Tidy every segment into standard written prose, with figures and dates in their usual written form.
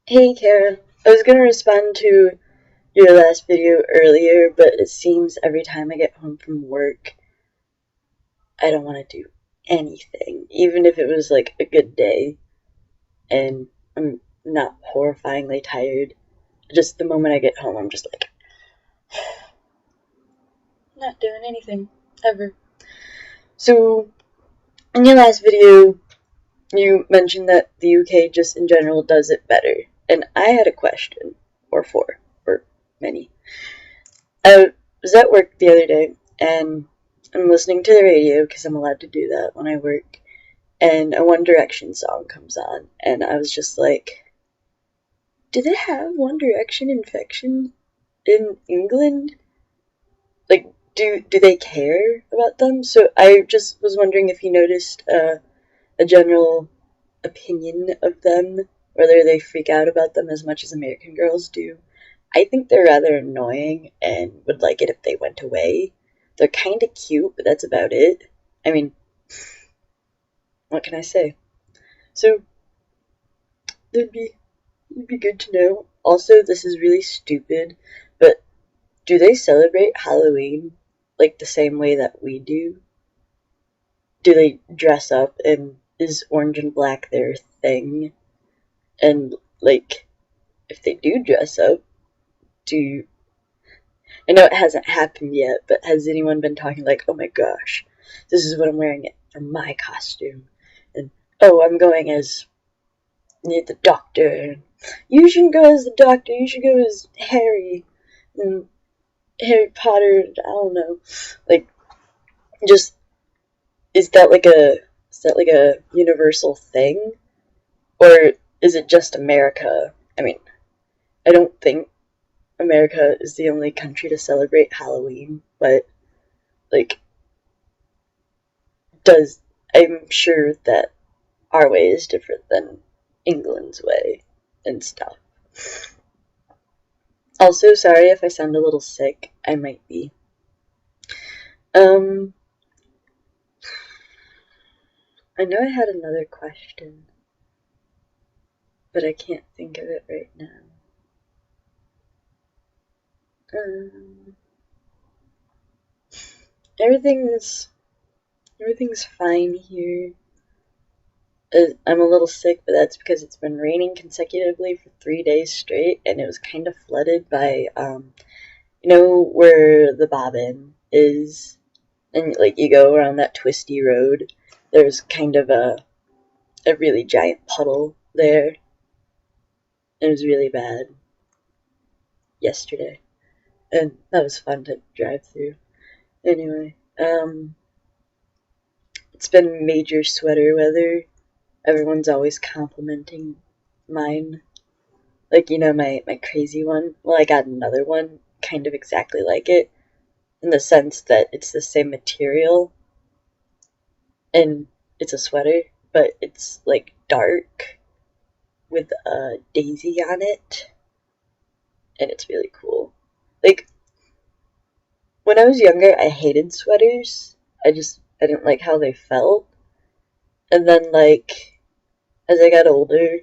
Hey Kara, I was gonna respond to your last video earlier, but it seems every time I get home from work, I don't want to do anything, even if it was like a good day and I'm not horrifyingly tired. Just the moment I get home, I'm just like, not doing anything, ever. So, in your last video, you mentioned that the UK just in general does it better, and I had a question, or four, or many. I was at work the other day, and I'm listening to the radio because I'm allowed to do that when I work, and a One Direction song comes on, and I was just like, do they have One Direction infection in England? Like, do they care about them? So I just was wondering if you noticed a general opinion of them, whether they freak out about them as much as American girls do. I think they're rather annoying and would like it if they went away. They're kind of cute, but that's about it. I mean, what can I say? So, it'd be good to know. Also, this is really stupid, but do they celebrate Halloween like the same way that we do? Do they dress up and is orange and black their thing? And, like, if they do dress up, do I know it hasn't happened yet, but has anyone been talking like, oh my gosh, this is what I'm wearing for my costume? And, oh, I'm going as the doctor. You shouldn't go as the doctor, you should go as Harry. And Harry Potter, I don't know. Like, just, is that like a universal thing? Or is it just America? I mean, I don't think America is the only country to celebrate Halloween, but, like, does I'm sure that our way is different than England's way and stuff. Also, sorry if I sound a little sick. I might be. Um, I know I had another question, but I can't think of it right now. Um, everything's everything's fine here. I'm a little sick, but that's because it's been raining consecutively for 3 days straight, and it was kind of flooded by, you know, where the bobbin is, and like you go around that twisty road. There's kind of a really giant puddle there. It was really bad yesterday, and that was fun to drive through. Anyway, it's been major sweater weather. Everyone's always complimenting mine. Like, you know, my crazy one. Well, I got another one kind of exactly like it, in the sense that it's the same material, and it's a sweater, but it's like dark with a daisy on it, and it's really cool. Like, when I was younger, I hated sweaters. I didn't like how they felt. And then, like, as I got older,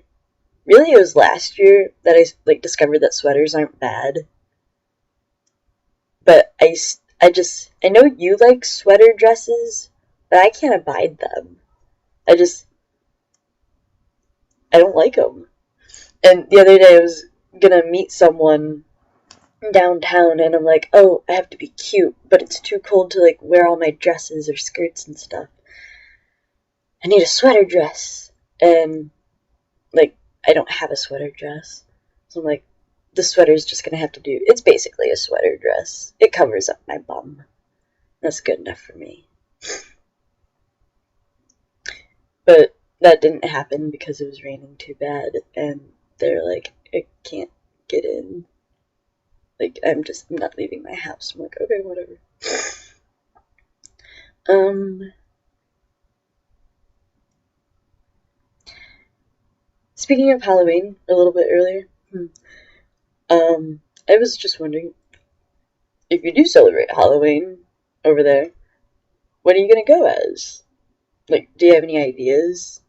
really it was last year that I, like, discovered that sweaters aren't bad. But I know you like sweater dresses, but I can't abide them. I just, I don't like them. And the other day I was gonna meet someone downtown, and I'm like, oh, I have to be cute, but it's too cold to like wear all my dresses or skirts and stuff. I need a sweater dress. And like, I don't have a sweater dress. So I'm like, the sweater's just gonna have to do. It's basically a sweater dress. It covers up my bum. That's good enough for me. But that didn't happen because it was raining too bad, and they're like, I can't get in. Like, I'm not leaving my house. I'm like, okay, whatever. Um, Speaking of Halloween, a little bit earlier, I was just wondering, if you do celebrate Halloween over there, what are you gonna go as? Like, do you have any ideas?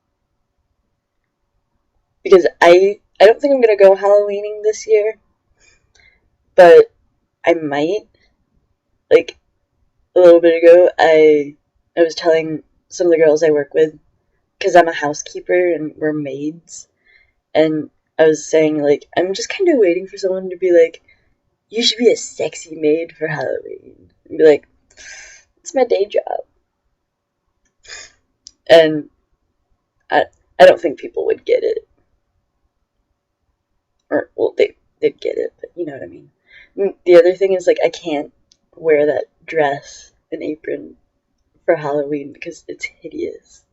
Because I don't think I'm gonna go Halloweening this year, but I might. Like, a little bit ago, I was telling some of the girls I work with, because I'm a housekeeper and we're maids, and I was saying, like, I'm just kind of waiting for someone to be like, you should be a sexy maid for Halloween. And be like, it's my day job. And I don't think people would get it. Or, well, they'd get it, but you know what I mean. And the other thing is, like, I can't wear that dress and apron for Halloween because it's hideous.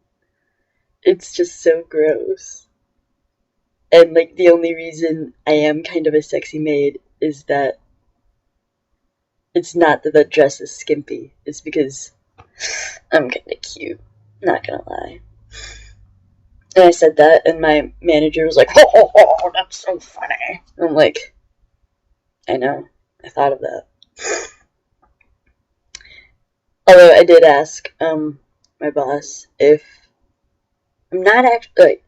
It's just so gross. And, like, the only reason I am kind of a sexy maid is that it's not that the dress is skimpy. It's because I'm kind of cute. Not gonna lie. And I said that, and my manager was like, "Ho ho ho, that's so funny." And I'm like, I know, I thought of that. Although I did ask my boss if I'm not actually like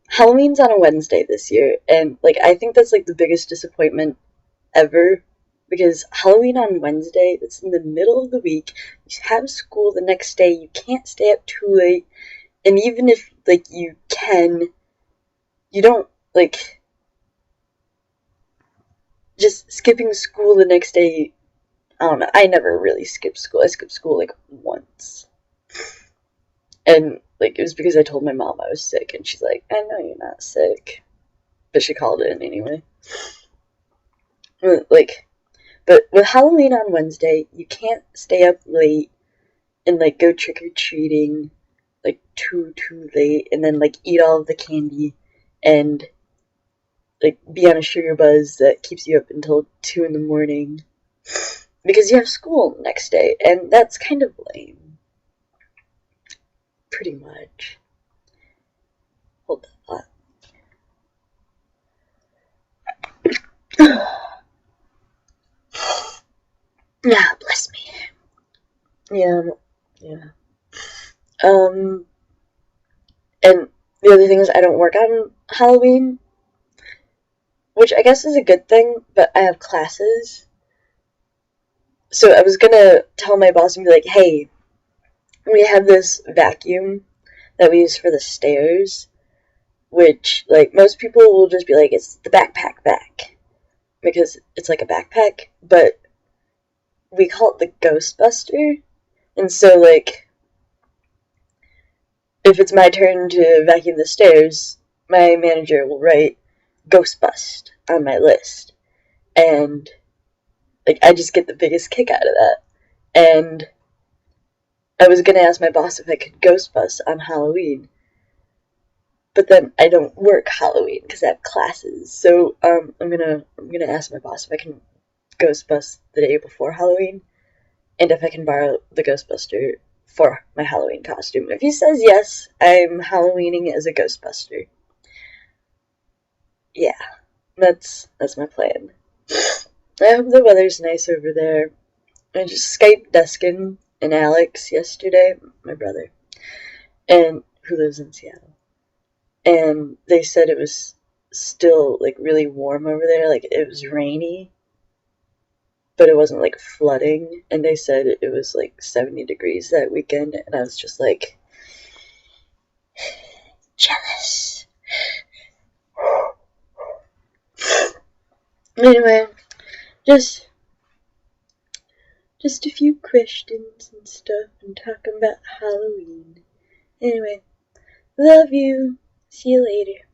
Halloween's on a Wednesday this year, and like I think that's like the biggest disappointment ever because Halloween on Wednesday, it's in the middle of the week. You have school the next day. You can't stay up too late, and even if like you can, you don't like just skipping school the next day. I don't know. I never really skipped school. I skipped school like once. And like it was because I told my mom I was sick and she's like, "I know you're not sick." But she called in anyway. Like but with Halloween on Wednesday, you can't stay up late and like go trick or treating like too late and then like eat all of the candy and like be on a sugar buzz that keeps you up until 2 in the morning because you have school next day, and that's kind of lame. Pretty much. Hold that thought. Ah, bless me. Yeah, yeah. And the other thing is I don't work on Halloween, which I guess is a good thing, but I have classes. So I was gonna tell my boss and be like, hey, we have this vacuum that we use for the stairs, which, like, most people will just be like, it's the backpack vac, because it's like a backpack, but we call it the Ghostbuster, and so, like, if it's my turn to vacuum the stairs, my manager will write Ghostbust on my list, and, like, I just get the biggest kick out of that, and I was gonna ask my boss if I could Ghostbust on Halloween, but then I don't work Halloween because I have classes. So I'm gonna ask my boss if I can Ghostbust the day before Halloween, and if I can borrow the Ghostbuster for my Halloween costume. If he says yes, I'm Halloweening as a Ghostbuster. Yeah, that's my plan. I hope the weather's nice over there. I just Skyped Deskin and Alex yesterday, my brother, and who lives in Seattle. And they said it was still like really warm over there, like it was rainy, but it wasn't like flooding. And they said it was like 70 degrees that weekend, and I was just like jealous. Anyway, just a few questions and stuff and talking about Halloween. Anyway, love you. See you later.